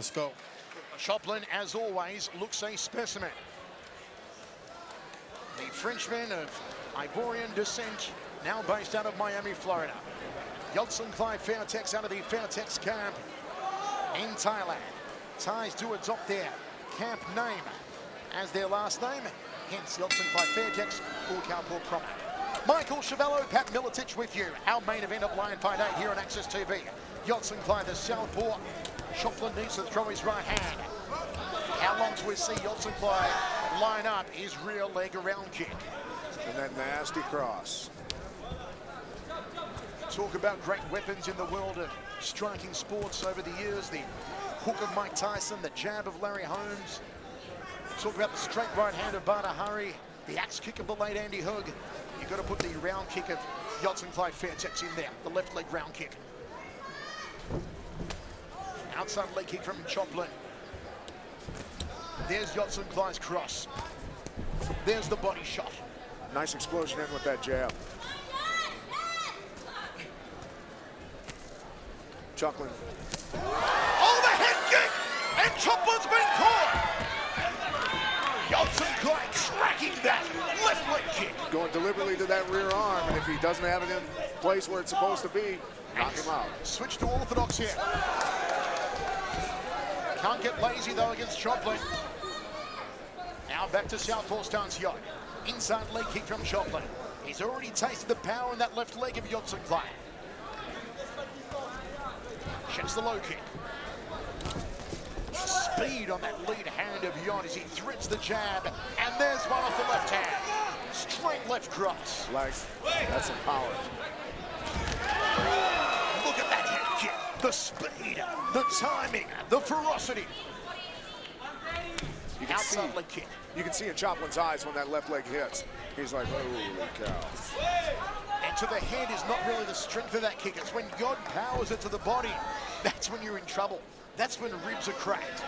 Let's go. Choplin, as always, looks a specimen. The Frenchman of Ivorian descent, now based out of Miami, Florida. Yodsanklai Fairtex out of the Fairtex camp in Thailand. Thais do adopt their camp name as their last name, hence Yodsanklai Fairtex, Buakaw Kiatprapa. Michael Chavello, Pat Miletich with you. Our main event of Lion Fight 8 here on Access TV. Yodsanklai, the southpaw. Choplin needs to throw his right hand. How long till we see Yodsanklai line up his rear leg around kick? And that nasty cross. Talk about great weapons in the world of striking sports over the years. The hook of Mike Tyson, the jab of Larry Holmes. Talk about the straight right hand of Bada Hari, the axe kick of the late Andy Hug. You've got to put the round kick of Yodsanklai Fairtex in there, the left leg round kick. Outside leg kick from Choplin. There's Yodsanklai's cross. There's the body shot. Nice explosion in with that jab. Choplin. Oh, the head kick! And Choplin's been caught! Yodsanklai tracking that left leg kick. Going deliberately to that rear arm, and if he doesn't have it in place where it's supposed to be, knock him out. Switch to orthodox here. Can't get lazy though against Choplin. Now back to southpaw stance Yod. Inside leg kick from Choplin. He's already tasted the power in that left leg of Yodsanklai. Checks the low kick. Speed on that lead hand of Yod as he threads the jab. And there's one off the left hand. Straight left cross. Like, that's some power. Look at that head kick. The speed, the timing, the ferocity. You can Outside leg kick. You can see in Choplin's eyes when that left leg hits. He's like, holy cow. And to the head is not really the strength of that kick. It's when Yod powers it to the body. That's when you're in trouble. That's when ribs are cracked.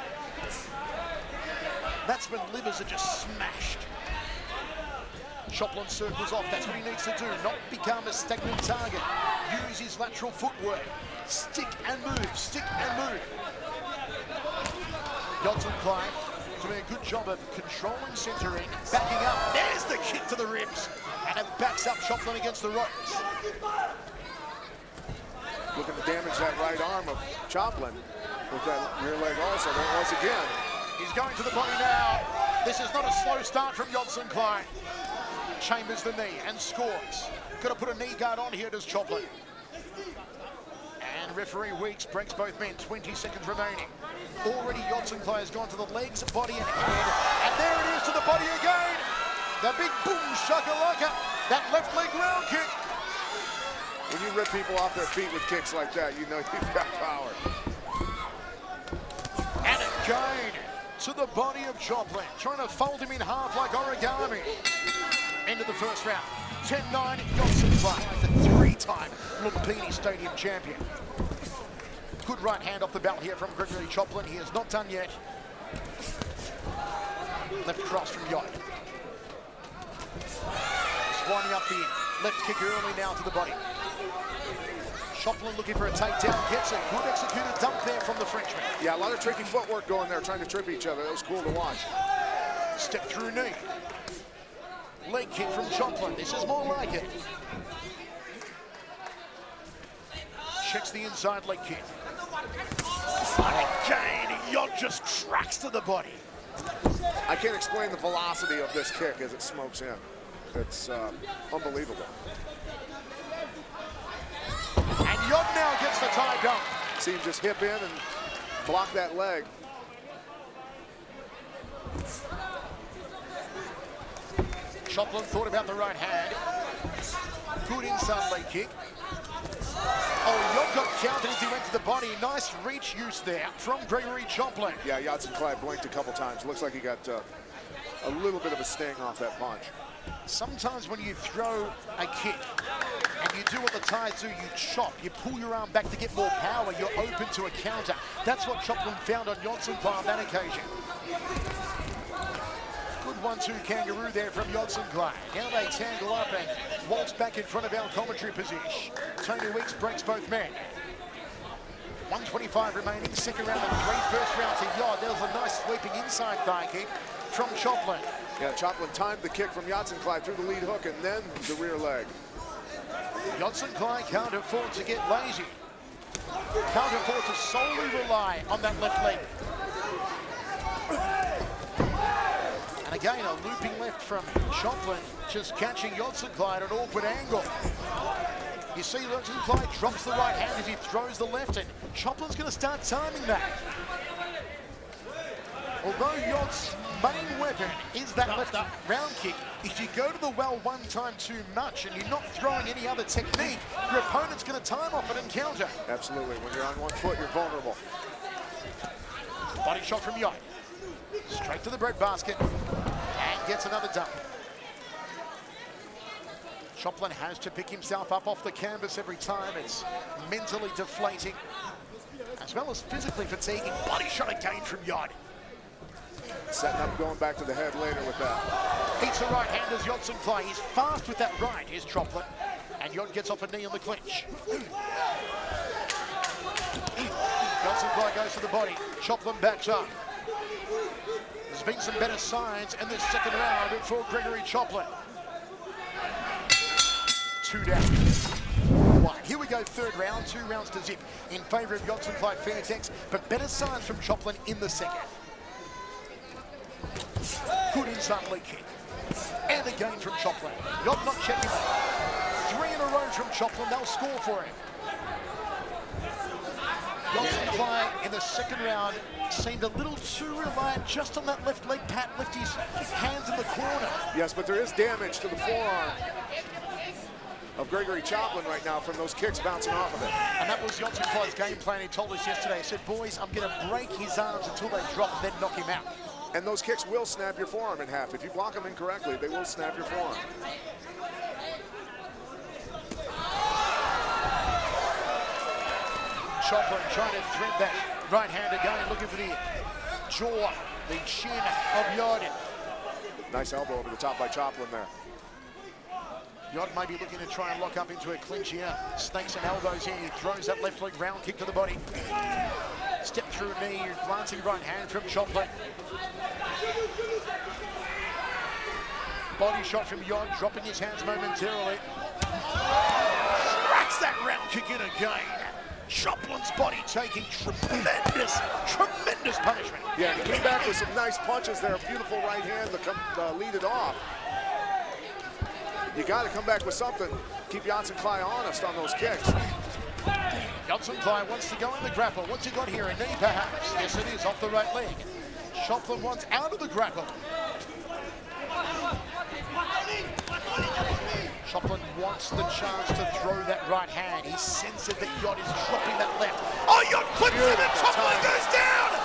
That's when livers are just smashed. Choplin circles off. That's what he needs to do. Not become a stagnant target. Use his lateral footwork. Stick and move. Stick and move. Yodsanklai doing a good job of controlling centering, backing up. There's the kick to the ribs. And it backs up Choplin against the ropes. Looking to damage that right arm of Choplin with that rear leg also. Then once again. He's going to the body now. This is not a slow start from Yodsanklai. Chambers the knee and scores. Got to put a knee guard on here, does Choplin. And referee Weeks breaks both men. 20 seconds remaining. Already Yodsanklai has gone to the legs, body and head. And there it is to the body again. The big boom shakalaka. That left leg round kick. When you rip people off their feet with kicks like that, you know you've got power. And again to the body of Choplin. Trying to fold him in half like origami. End of the first round. 10-9, Yodsanklai, the three-time Lumpini Stadium champion. Good right hand off the belt here from Gregory Choplin. He is not done yet. Left cross from Yod. He's winding up the left kick early now to the body. Choplin looking for a takedown, gets a good executed dump there from the Frenchman. Yeah, a lot of tricky footwork going there, trying to trip each other. That was cool to watch. Step through knee. Leg kick from Choplin. This is more like it. Checks the inside leg kick. And again, Yod just tracks to the body. I can't explain the velocity of this kick as it smokes in. It's unbelievable. And Yod now gets the tie dunk. See him just hip in and block that leg. Choplin thought about the right hand. Good inside leg kick. Oh, Yod got counted as he went to the body. Nice reach use there from Gregory Choplin. Yeah, Yodsanklai blinked a couple times. Looks like he got a little bit of a sting off that punch. Sometimes when you throw a kick and you do what the Thais do, you chop, you pull your arm back to get more power, you're open to a counter. That's what Choplin found on Yodsanklai on that occasion. Good 1-2 kangaroo there from Yodsanklai. Now they tangle up and waltz back in front of our commentary position. Tony Weeks breaks both men. 1:25 remaining, second round and 3 first round leaping inside thigh kick from Choplin. Yeah, Choplin timed the kick from Yodsanklai through the lead hook and then the rear leg. Yodsanklai can't afford to get lazy. Can't afford to solely rely on that left leg. And again, a looping left from Choplin, just catching Yodsanklai at an awkward angle. You see Yodsanklai drops the right hand as he throws the left, and Choplin's going to start timing that. Although Yod's main weapon is that left round kick, if you go to the well one time too much and you're not throwing any other technique, your opponent's going to time off it and counter. Absolutely. When you're on one foot, you're vulnerable. Body shot from Yod. Straight to the breadbasket and gets another dump. Choplin has to pick himself up off the canvas every time. It's mentally deflating, as well as physically fatiguing. Body shot again from Yod. Setting up, going back to the head later with that. Eats a right hand as Yodsanklai. He's fast with that right, here's Choplin. And Yod gets off a knee on the clinch. Yodsanklai goes to the body. Choplin backs up. There's been some better signs in this second round for Gregory Choplin. 2 down. Right, here we go, third round, 2 rounds to zip in favor of Yodsanklai Fairtex, but better signs from Choplin in the second. Good inside leg kick. And again from Choplin. Yod not checking. 3 in a row from Choplin. They'll score for him. Yodsanklai in the second round seemed a little too reliant just on that left leg pat, lift his hands in the corner. Yes, but there is damage to the forearm of Gregory Choplin right now from those kicks bouncing off of it. And that was Yodsanklai's game plan. He told us yesterday, he said, boys, I'm going to break his arms until they drop, then knock him out. And those kicks will snap your forearm in half. If you block them incorrectly, they will snap your forearm. Choplin trying to thread that right hand again, looking for the jaw, the chin of Yod. Nice elbow over the top by Choplin there. Yod may be looking to try and lock up into a clinch here. Snakes and elbows in. He throws that left leg round kick to the body. Step through knee, glancing right hand from Choplin. Body shot from Yod, dropping his hands momentarily. Cracks that round kick in again. Choplin's body taking tremendous punishment. Yeah, he came back with some nice punches there. Beautiful right hand to come lead it off. You got to come back with something. Keep Yodsanklai honest on those kicks. Yodsanklai wants to go in the grapple. What's he got here? A knee, perhaps? Yes, it is, off the right leg. Choplin wants out of the grapple. Choplin wants the chance to throw that right hand. He senses that Yod is dropping that left. Oh, Yod clips him and Choplin goes down!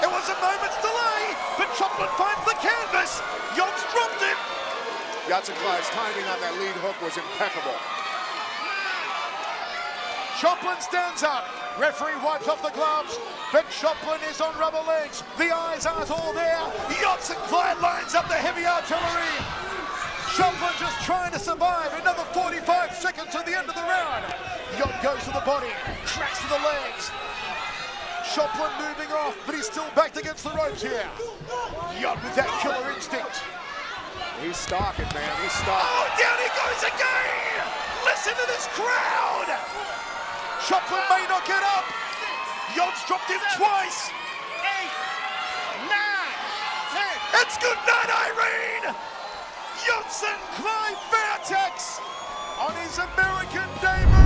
It was a moment's delay, but Choplin finds the canvas. Yod's dropped it. Yodsanklai's timing on that lead hook was impeccable. Choplin stands up. Referee wipes off the gloves, but Choplin is on rubber legs. The eyes aren't all there. Yodsanklai lines up the heavy artillery. Choplin just trying to survive. Another 45 seconds to the end of the round. Yod goes to the body, cracks to the legs. Choplin moving off, but he's still backed against the ropes here. Yod with that killer instinct. He's stalking, man. He's stalking. Oh, down he goes again! Listen to this crowd! Choplin may not get up. Yod's dropped him twice. 8, 9, 10. It's good night, Irene! Yodsanklai Fairtex on his American debut.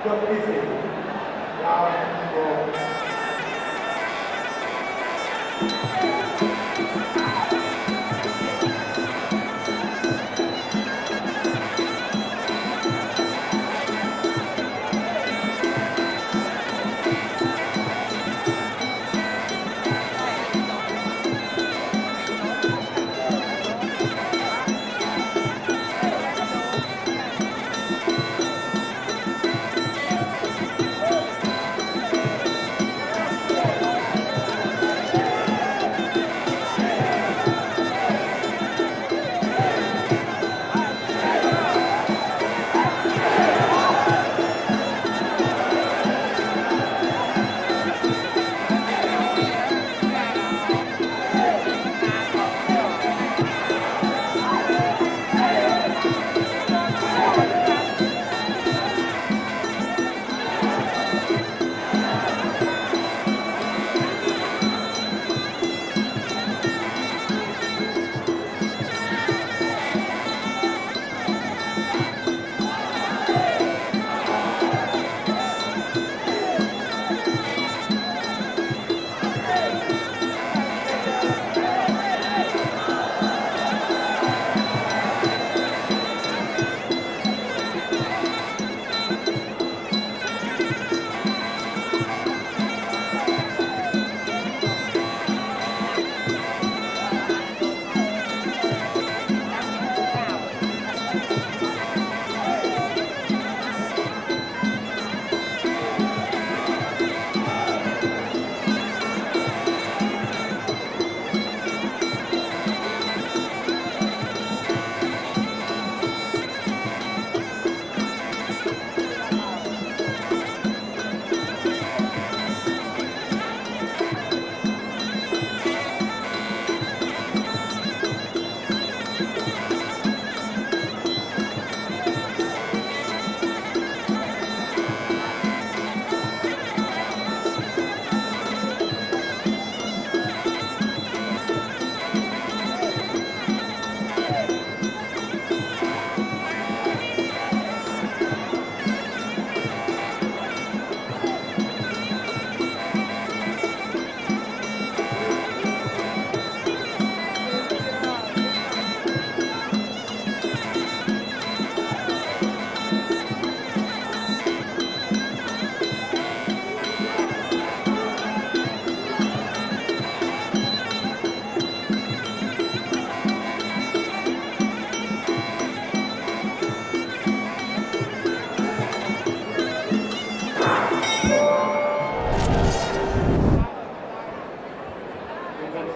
ยกที่10ดาวโก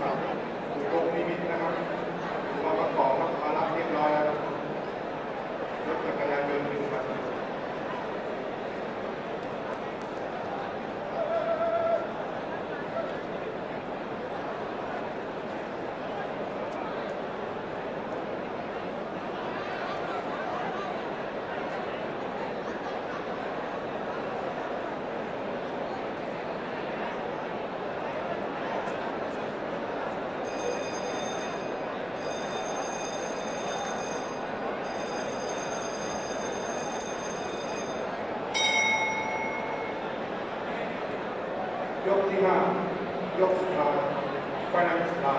ศัพท์อยู่โรงนิมิตนะครับมาประกอบรับภาระเรียบร้อยแล้วรถจักรยานยนต์1 คัน ยกที่ 5 ยกสุดท้ายไฟนอลลา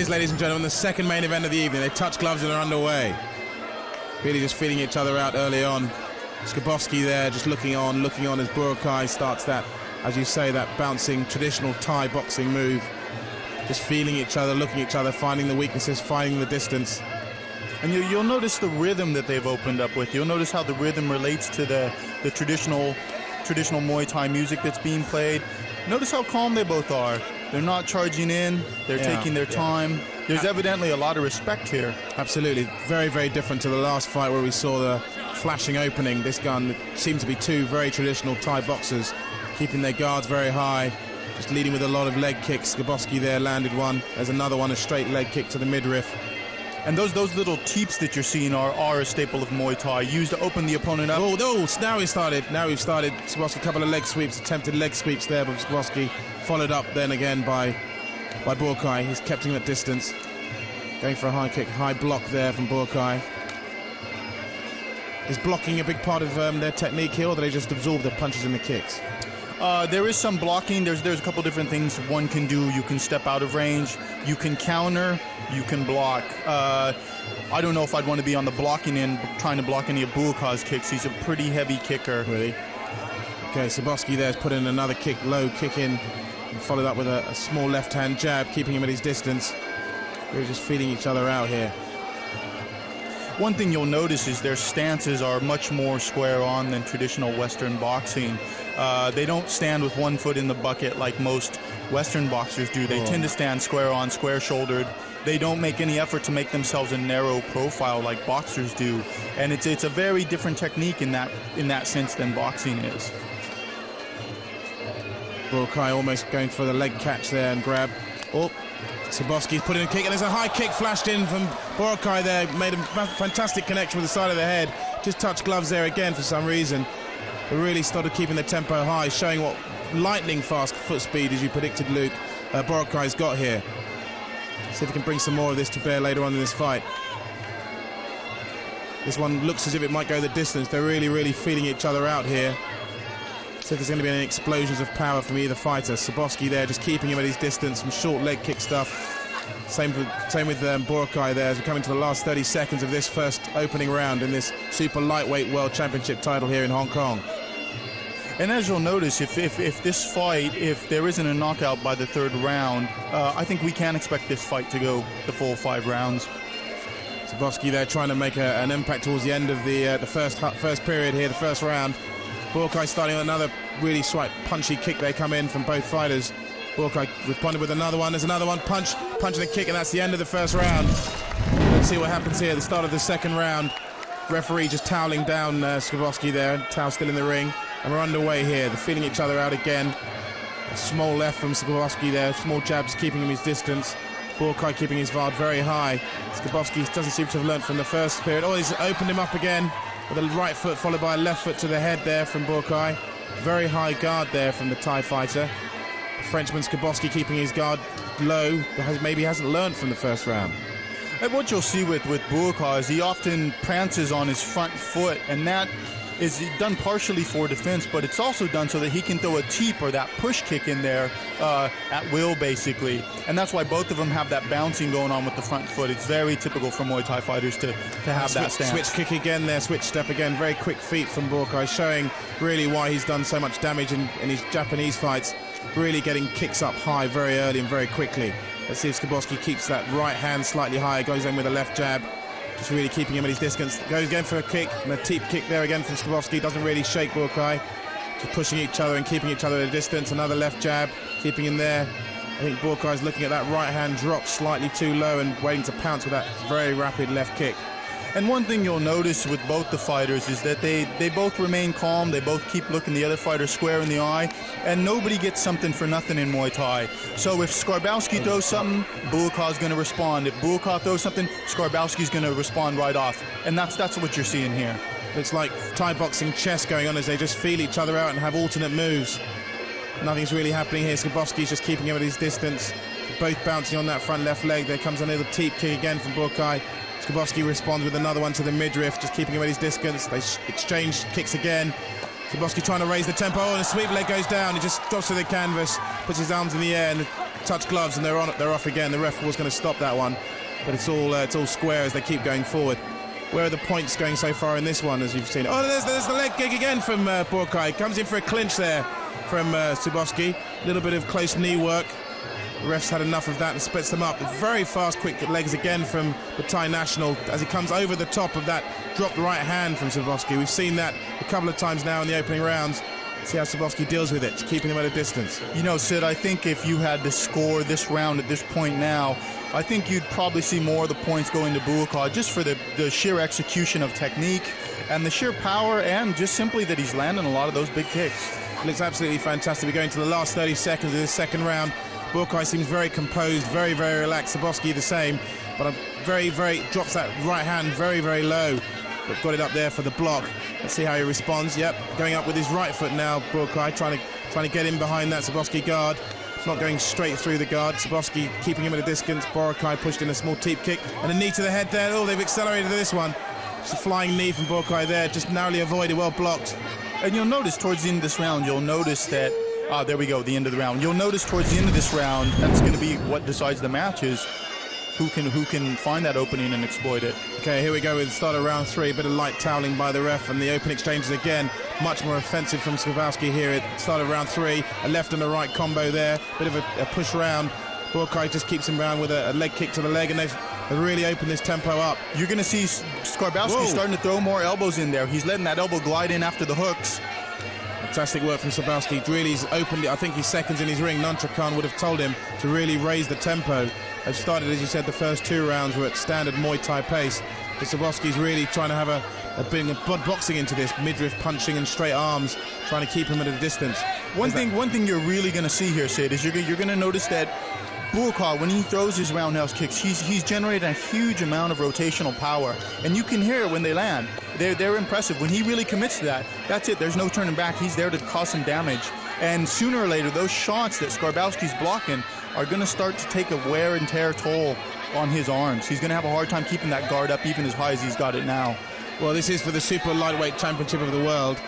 is, ladies and gentlemen, the second main event of the evening. They touch gloves and they're underway. Really just feeling each other out early on. Skarbowsky there just looking on as Buakaw starts that, as you say, that bouncing traditional Thai boxing move. Just feeling each other, looking at each other, finding the weaknesses, finding the distance. And you'll notice the rhythm that they've opened up with. You'll notice how the rhythm relates to the traditional Muay Thai music that's being played. Notice how calm they both are. They're not charging in. They're taking their time. There's evidently a lot of respect here. Absolutely. Very, very different to the last fight where we saw the flashing opening. This gun seems to be two very traditional Thai boxers, keeping their guards very high, just leading with a lot of leg kicks. Skarbowsky there landed one. There's another one, a straight leg kick to the midriff. And those little teeps that you're seeing are a staple of Muay Thai, used to open the opponent up. Oh, now we've started. Skarbowsky, a couple of leg sweeps, attempted leg sweeps there, but Skarbowsky followed up then again by Buakaw. He's kept him at distance. Going for a high kick, high block there from Buakaw. Is blocking a big part of their technique here, or do they just absorb the punches and the kicks? There is some blocking. There's a couple different things one can do. You can step out of range, you can counter, you can block. I don't know if I'd want to be on the blocking end trying to block any of Buakaw's kicks. He's a pretty heavy kicker. Really? Okay, Skarbowsky there's put in another kick, low kick in, and followed up with a small left-hand jab, keeping him at his distance. They're just feeding each other out here. One thing you'll notice is their stances are much more square on than traditional Western boxing. They don't stand with one foot in the bucket like most Western boxers do. They tend to stand square on, square shouldered. They don't make any effort to make themselves a narrow profile like boxers do. And it's a very different technique in that sense than boxing is. Buakaw almost going for the leg catch there and grab. Oh, Skarbowsky's put in a kick, and there's a high kick flashed in from Buakaw there. Made a fantastic connection with the side of the head. Just touched gloves there again for some reason. But really started keeping the tempo high, showing what lightning fast foot speed, as you predicted, Luke, Buakaw's got here. See if he can bring some more of this to bear later on in this fight. This one looks as if it might go the distance. They're really feeling each other out here. So there's going to be any explosions of power from either fighter. Skarbowsky there just keeping him at his distance, some short leg kick stuff. Same with Buakaw there as we come into the last 30 seconds of this first opening round in this super lightweight world championship title here in Hong Kong. And as you'll notice, if this fight, if there isn't a knockout by the third round, I think we can expect this fight to go the full 5 rounds. Skarbowsky there trying to make an impact towards the end of the first period here, the first round. Buakaw starting with another really slight punchy kick. They come in from both fighters. Buakaw responded with another one. There's another one, punch and a kick, and that's the end of the first round. Let's see what happens here at the start of the second round. Referee just toweling down Skarbowsky there. Towel still in the ring. And we're underway here. They're feeling each other out again. A small left from Skarbowsky there. Small jabs keeping him his distance. Buakaw keeping his guard very high. Skarbowsky doesn't seem to have learnt from the first period. Oh, he's opened him up again with a right foot followed by a left foot to the head there from Buakaw. Very high guard there from the Thai fighter. The Frenchman Skarbowsky keeping his guard low. Maybe hasn't learnt from the first round. And what you'll see with Buakaw is he often prances on his front foot, and that is done partially for defense, but it's also done so that he can throw a teep or that push kick in there at will, basically. And that's why both of them have that bouncing going on with the front foot. It's very typical for Muay Thai fighters to have that stance. Switch kick again there, switch step again. Very quick feet from Buakaw, showing really why he's done so much damage in his Japanese fights. Really getting kicks up high very early and very quickly. Let's see if Skarbowsky keeps that right hand slightly higher, goes in with a left jab. Just really keeping him at his distance. Goes again for a kick, and a teep kick there again from Skarbowsky. Doesn't really shake Buakaw. Just pushing each other and keeping each other at a distance. Another left jab, keeping him there. I think Buakaw's looking at that right hand drop slightly too low and waiting to pounce with that very rapid left kick. And one thing you'll notice with both the fighters is that they both remain calm. They both keep looking the other fighter square in the eye, and nobody gets something for nothing in Muay Thai. So if Skarbowsky throws something, Buakaw's going to respond. If Buakaw throws something, Skarbowsky's going to respond right off. And that's what you're seeing here. It's like Thai boxing chess going on as they just feel each other out and have alternate moves. Nothing's really happening here. Skarbowsky's just keeping him at his distance. Both bouncing on that front left leg. There comes another teep kick again from Buakaw. Skarbowsky responds with another one to the midriff, just keeping him at his distance. They exchange kicks again. Skarbowsky trying to raise the tempo, and a sweep leg goes down. He just drops to the canvas, puts his arms in the air, and touch gloves, and they're off again. The ref was going to stop that one, but it's all square as they keep going forward. Where are the points going so far in this one, as you've seen? Oh, there's the leg kick again from Buakaw. Comes in for a clinch there from Skarbowsky. A little bit of close knee work. The ref's had enough of that and splits them up. Very fast, quick legs again from the Thai national as he comes over the top of that dropped right hand from Skarbowsky. We've seen that a couple of times now in the opening rounds. See how Skarbowsky deals with it, keeping him at a distance. You know, Sid, I think if you had to score this round at this point now, I think you'd probably see more of the points going to Buakaw just for the sheer execution of technique and the sheer power and just simply that he's landing a lot of those big kicks. It looks absolutely fantastic. We're going to the last 30 seconds of this second round. Buakaw seems very composed, very, very relaxed. Skarbowsky the same, but drops that right hand very, very low. But got it up there for the block. Let's see how he responds. Yep, going up with his right foot now, Buakaw, trying to get in behind that Skarbowsky guard. Not going straight through the guard. Skarbowsky keeping him at a distance. Buakaw pushed in a small teep kick and a knee to the head there. Oh, they've accelerated this one. Just a flying knee from Buakaw there, just narrowly avoided, well blocked. And you'll notice towards the end of this round, you'll notice that, there we go, the end of the round. You'll notice towards the end of this round, that's going to be what decides the match, is who can find that opening and exploit it. Okay, here we go with the start of round 3. A bit of light toweling by the ref, and the open exchanges again. Much more offensive from Skarbowsky here at the start of round 3. A left and a right combo there. Bit of a push round. Buakaw just keeps him round with a leg kick to the leg, and they've really opened this tempo up. You're going to see Skarbowsky starting to throw more elbows in there. He's letting that elbow glide in after the hooks. Fantastic work from Skarbowsky. Really opened it. I think he's seconds in his ring. Nunchuk Khan would have told him to really raise the tempo. They've started, as you said, the first 2 rounds were at standard Muay Thai pace. But Skarbowsky's really trying to have a bit of boxing into this, midriff punching and straight arms, trying to keep him at a distance. One thing you're really going to see here, Sid, is you're going to notice that Buakaw, when he throws his roundhouse kicks, he's generating a huge amount of rotational power, and you can hear it when they land. They're impressive. When he really commits to that, that's it. There's no turning back. He's there to cause some damage. And sooner or later, those shots that Skarbowsky's blocking are going to start to take a wear and tear toll on his arms. He's going to have a hard time keeping that guard up even as high as he's got it now. Well, this is for the super lightweight championship of the world.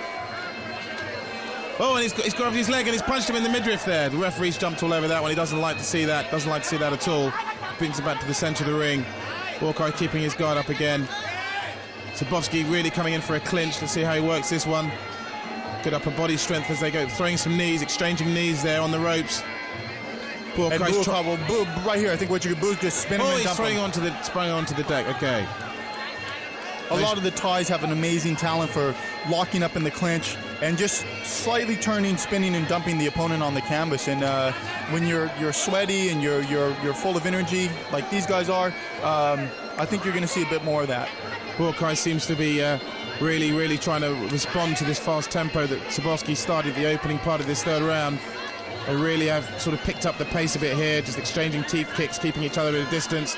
Oh, and he's got off his leg and he's punched him in the midriff there. The referee's jumped all over that one. He doesn't like to see that. Doesn't like to see that at all. Brings him back to the centre of the ring. Buakaw keeping his guard up again. Skarbowsky really coming in for a clinch. Let's see how he works this one. Good upper body strength as they go. Throwing some knees, exchanging knees there on the ropes. Buakaw will right here. I think what you could just spin him and he's dump him. sprung onto the deck. Okay. A lot of the Thais have an amazing talent for locking up in the clinch and just slightly turning, spinning, and dumping the opponent on the canvas. And when you're sweaty and you're full of energy like these guys are, I think you're going to see a bit more of that. Buakaw seems to be really trying to respond to this fast tempo that Skarbowsky started the opening part of this third round. They really have sort of picked up the pace a bit here, just exchanging teep kicks, keeping each other at a distance.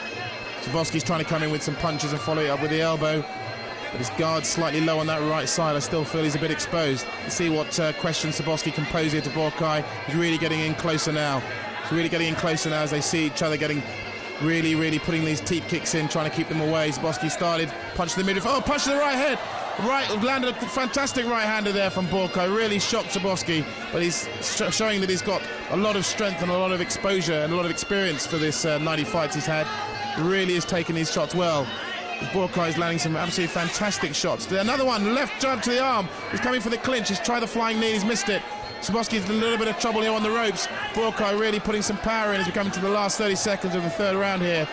Skarbowsky's trying to come in with some punches and follow it up with the elbow. But his guard's slightly low on that right side. I still feel he's a bit exposed. Let's see what questions Skarbowsky can pose here to Buakaw. He's really getting in closer now. He's really getting in closer now as they see each other getting really putting these teep kicks in, trying to keep them away. Skarbowsky started, punch to the midriff. Oh, punch to the right head. Landed a fantastic right-hander there from Buakaw. Really shocked Skarbowsky, but he's showing that he's got a lot of strength and a lot of exposure and a lot of experience for this 90 fights he's had. He really is taking these shots well. Buakaw is landing some absolutely fantastic shots. Another one, left jab to the arm. He's coming for the clinch. He's tried the flying knee. He's missed it. Skarbowsky's in a little bit of trouble here on the ropes. Buakaw really putting some power in as we come into the last 30 seconds of the third round here.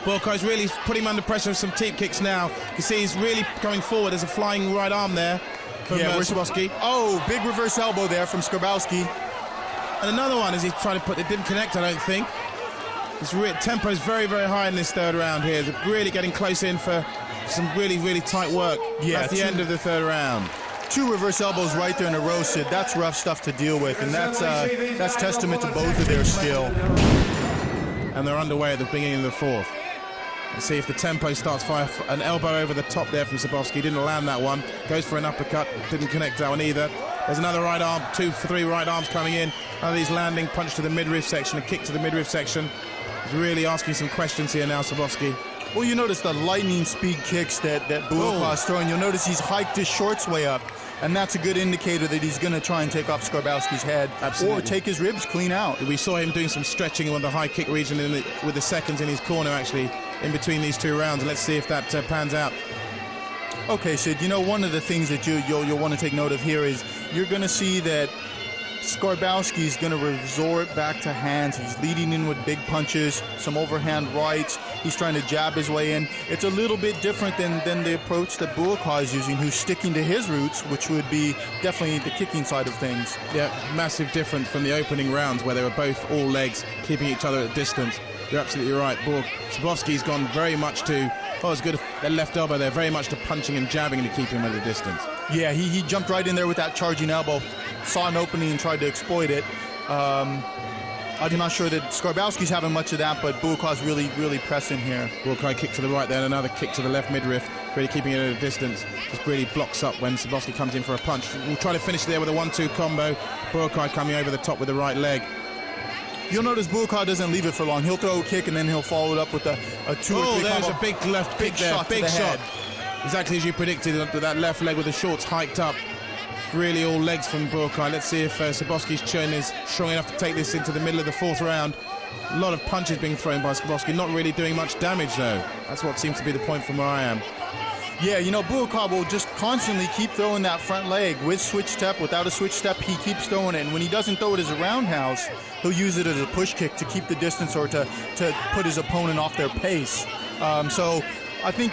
Buakaw's really putting him under pressure with some teep kicks now. You can see he's really coming forward. There's a flying right arm there from Skarbowsky. Oh, big reverse elbow there from Skarbowsky. And another one as he's trying to put it, didn't connect, I don't think. His tempo is very high in this third round here. They're really getting close in for some really tight work. Yeah, that's the end of the third round. 2 reverse elbows right there in a row, Sid. That's rough stuff to deal with, and that's testament to both of their skill. And they're underway at the beginning of the fourth. Let's see if the tempo starts fire. An elbow over the top there from Skarbowsky. Didn't land that one. Goes for an uppercut. Didn't connect that one either. There's another right arm. 2 for 3 right arms coming in. One of these landing. Punch to the midriff section. A kick to the midriff section. He's really asking some questions here now, Skarbowsky. Well, you notice the lightning speed kicks that Buakaw is throwing. You'll notice he's hiked his shorts way up, and that's a good indicator that he's going to try and take off Skarbowsky's head. Absolutely. Or take his ribs clean out. We saw him doing some stretching on the high kick region with the seconds in his corner, actually, in between these 2 rounds. Let's see if that pans out. Okay, Sid, you know, one of the things that you'll want to take note of here is you're going to see that Skarbowsky's going to resort back to hands. He's leading in with big punches, some overhand rights. He's trying to jab his way in. It's a little bit different than the approach that Buakaw is using, who's sticking to his roots, which would be definitely the kicking side of things. Yeah, massive difference from the opening rounds where they were both all legs, keeping each other at distance. You're absolutely right. Skarbowski's gone very much to, it's good, the left elbow there, very much to punching and jabbing to keep him at a distance. Yeah, he jumped right in there with that charging elbow, saw an opening and tried to exploit it. I'm not sure that Skarbowski's having much of that, but Buakaw's really pressing here. Buakaw kick to the right there, and another kick to the left midriff, really keeping it at a distance. Just really blocks up when Skarbowski comes in for a punch. We'll try to finish there with a 1-2 combo. Buakaw coming over the top with the right leg. You'll notice Buakaw doesn't leave it for long. He'll throw a kick and then he'll follow it up with a 2 or 3 Oh, there's combo. a big left kick there, shot big to the shot. head. Exactly as you predicted, that left leg with the shorts hiked up. Really all legs from Buakaw. Let's see if Skarbowski's chin is strong enough to take this into the middle of the 4th round. A lot of punches being thrown by Skarbowski, not really doing much damage though. That's what seems to be the point from where I am. Yeah, you know, Buakaw will just constantly keep throwing that front leg with switch step, without a switch step, he keeps throwing it. And when he doesn't throw it as a roundhouse, he'll use it as a push kick to keep the distance or to put his opponent off their pace. So I think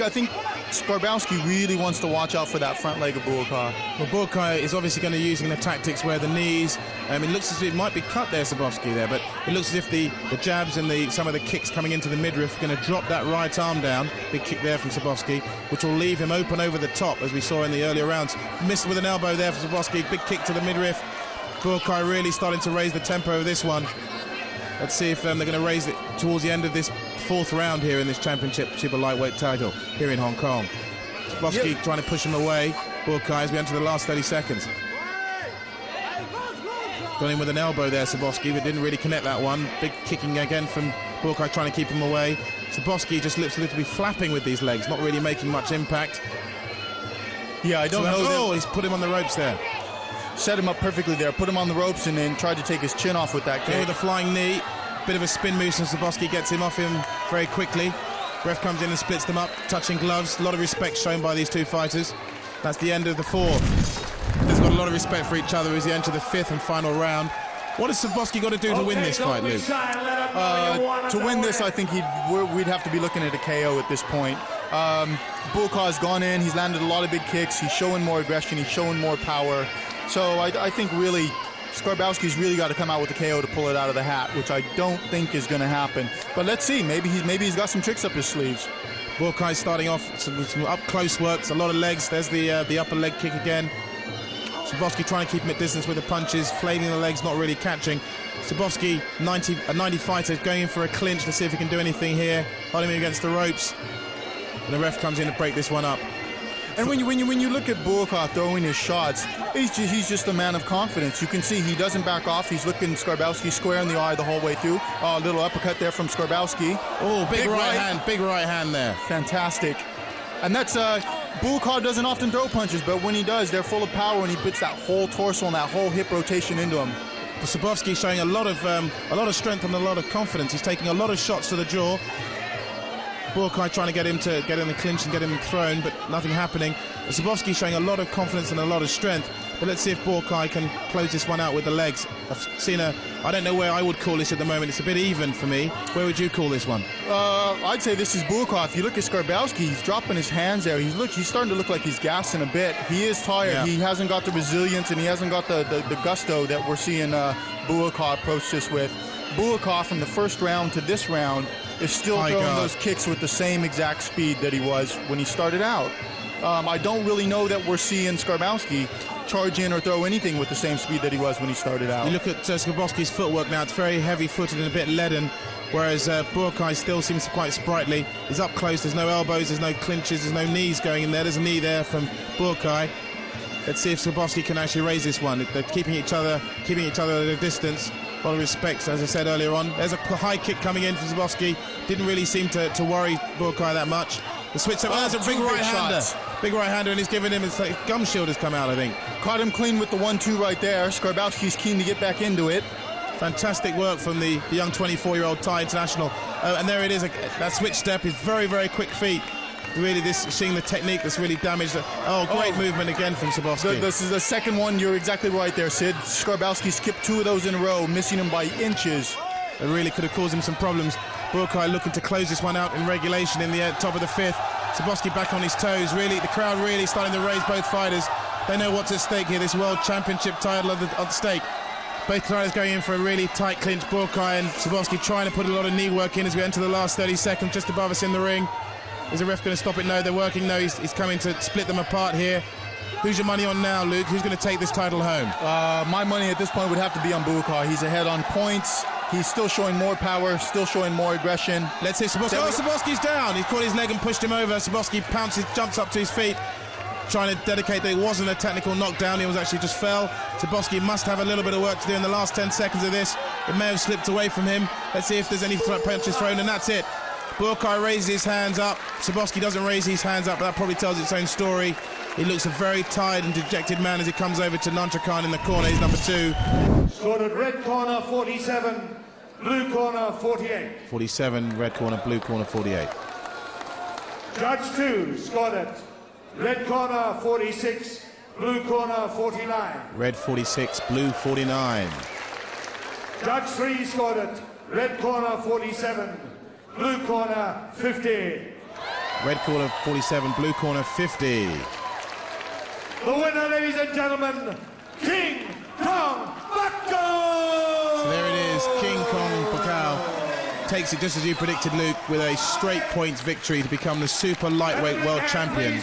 Skarbowski really wants to watch out for that front leg of Buakaw. Well, Buakaw is obviously going to using the tactics where the knees, it looks as if it might be cut there, Skarbowski there, but it looks as if the jabs and some of the kicks coming into the midriff are going to drop that right arm down. Big kick there from Skarbowski, which will leave him open over the top, as we saw in the earlier rounds. Missed with an elbow there for Skarbowski, big kick to the midriff. Buakaw really starting to raise the tempo of this one. Let's see if they're going to raise it towards the end of this 4th round here in this championship super lightweight title here in Hong Kong. Skarbowski trying to push him away. Buakaw as we enter the last 30 seconds. Got in with an elbow there, Skarbowski, but didn't really connect that one. Big kicking again from Buakaw trying to keep him away. Skarbowski just looks a little bit flapping with these legs, not really making much impact. Yeah, I don't know. Oh, he's put him on the ropes there. Set him up perfectly there, put him on the ropes and then tried to take his chin off with that kick. There with a flying knee, bit of a spin move, and Skarbowski gets him off him very quickly. Ref comes in and splits them up, touching gloves. A lot of respect shown by these two fighters. That's the end of the 4th. They've got a lot of respect for each other as they enter the 5th and final round. What has Skarbowski got to do to win this fight, Luke? To win this, I think we'd have to be looking at a KO at this point. Buakaw's gone in, he's landed a lot of big kicks, he's showing more aggression, he's showing more power. So I think really Skarbowski's really got to come out with a KO to pull it out of the hat, which I don't think is going to happen. But let's see, maybe he's got some tricks up his sleeves. Buakaw's starting off with some up close works, a lot of legs. There's the upper leg kick again. Skarbowski trying to keep him at distance with the punches, flailing the legs, not really catching. Skarbowski, a 90 fighter, going in for a clinch to see if he can do anything here, holding him against the ropes. And the ref comes in to break this one up. And when you look at Buakaw throwing his shots, he's just a man of confidence. You can see he doesn't back off. He's looking Skarbowski square in the eye the whole way through. A little uppercut there from Skarbowski. Oh, big right hand there. Fantastic. And that's Buakaw doesn't often throw punches, but when he does, they're full of power, and he puts that whole torso and that whole hip rotation into him. Skarbowski showing a lot of strength and a lot of confidence. He's taking a lot of shots to the jaw. Buakaw trying to get in the clinch and get him thrown, but nothing happening. Skarbowski showing a lot of confidence and a lot of strength. But let's see if Buakaw can close this one out with the legs. I've seen I don't know where I would call this at the moment. It's a bit even for me. Where would you call this one? I'd say this is Buakaw. If you look at Skarbowski, he's dropping his hands there. He's starting to look like he's gassing a bit. He is tired. Yeah. He hasn't got the resilience and he hasn't got the gusto that we're seeing Buakaw approach this with. Buakaw from the first round to this round is still throwing those kicks with the same exact speed that he was when he started out. I don't really know that we're seeing Skarbowski charge in or throw anything with the same speed that he was when he started out. You look at Skarbowski's footwork now, it's very heavy-footed and a bit leaden, whereas Buakaw still seems quite sprightly. He's up close, there's no elbows, there's no clinches, there's no knees going in there. There's a knee there from Buakaw. Let's see if Skarbowski can actually raise this one. They're keeping each other at a distance. A lot of respect, as I said earlier on. There's a high kick coming in from Skarbowski. Didn't really seem to worry Buakaw that much. The switch up. There's a big right-hander. Big right-hander, and he's giving him his gum shield has come out, I think. Caught him clean with the 1-2 right there. Skarbowski's keen to get back into it. Fantastic work from the young 24-year-old Thai international. And there it is. That switch step is very, very quick feet. Really, seeing the technique that's really damaged. Great movement again from Skarbowski. This is the second one. You're exactly right there, Sid. Skarbowski skipped 2 of those in a row, missing him by inches. It really could have caused him some problems. Buakaw looking to close this one out in regulation in the top of the 5th. Skarbowski back on his toes. Really, the crowd really starting to raise both fighters. They know what's at stake here. This world championship title at stake. Both fighters going in for a really tight clinch. Buakaw and Skarbowsky trying to put a lot of knee work in as we enter the last 30 seconds, just above us in the ring. Is the ref going to stop it? No, they're working. No, he's coming to split them apart here. Who's your money on now, Luke? Who's going to take this title home? My money at this point would have to be on Buakaw. He's ahead on points. He's still showing more power, still showing more aggression. Let's hit Skarbowsky. Oh, Skarbowsky's down. He's caught his leg and pushed him over. Skarbowsky pounces, jumps up to his feet, trying to dedicate that it wasn't a technical knockdown. He was actually just fell. Skarbowsky must have a little bit of work to do in the last 10 seconds of this. It may have slipped away from him. Let's see if there's any punches thrown, and that's it. Buakaw raises his hands up. Skarbowsky doesn't raise his hands up, but that probably tells its own story. He looks a very tired and dejected man as he comes over to Nanchakan in the corner. He's number 2. Scored at red corner 47, blue corner 48. 47, red corner, blue corner 48. Judge 2 scored at red corner 46, blue corner 49. Red 46, blue 49. Judge 3 scored at red corner 47, blue corner 50. Red corner 47, blue corner 50. The winner, ladies and gentlemen, King Kong Buakaw! So there it is, King Kong Buakaw takes it just as you predicted, Luke, with a straight points victory to become the super lightweight world champion.